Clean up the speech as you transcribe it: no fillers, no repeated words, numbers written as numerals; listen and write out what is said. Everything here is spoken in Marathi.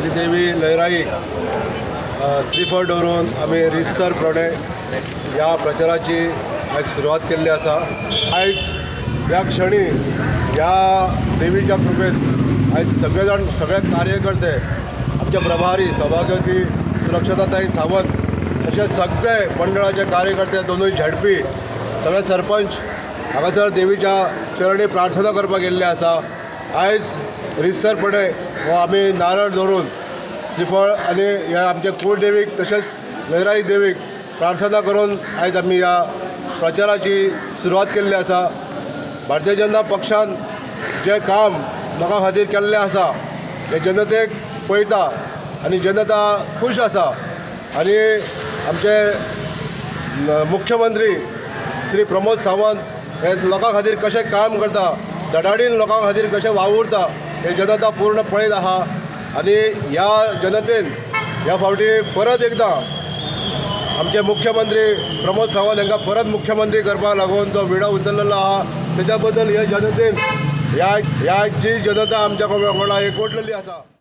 श्रीदेवी लयराई श्रीफळ दवरून आमी रितसरपणे ह्या प्रचाराची आयज सुरवात केल्ली आसा। आयज ह्या क्षणी ह्या देवीच्या कृपेन आयज सगळे कार्यकर्ते, आमचे प्रभारी सभापती सुरक्षताताई सावंत अशे सगळे मंडळाचे कार्यकर्ते, दोनूय झेडपी, सगळे सरपंच हांगासर देवीच्या चरणी प्रार्थना करपाक गेल्ले आसा। आयज रितसरपणे हो आमी नारळ दवरून श्रीफळ आनी ह्या आमचे कुळदेवीक तशेंच लयराई देवीक प्रार्थना करून आयज आमी ह्या प्रचाराची सुरवात केल्ली आसा। भारतीय जनता पक्षान जे काम लोकां खातीर केल्लें आसा ते जनतेक पळयता आनी जनता खूश आसा। आनी आमचे मुख्यमंत्री श्री प्रमोद सावंत हे लोकां खातीर कशें काम करता, धडाडीन लोकां खातीर कशें वावुरता हे जनता पूर्ण पळयत आहा। आनी ह्या जनतेन ह्या फावटी परत एकदां आमचे मुख्यमंत्री प्रमोद सावंत हांकां परत मुख्यमंत्री करपाक लागून जो विडो उचललेलो आहा तेच्या बद्दल ह्या जनतेन ह्या जी जनता आमच्या वांगडा एकवटलेली आसा।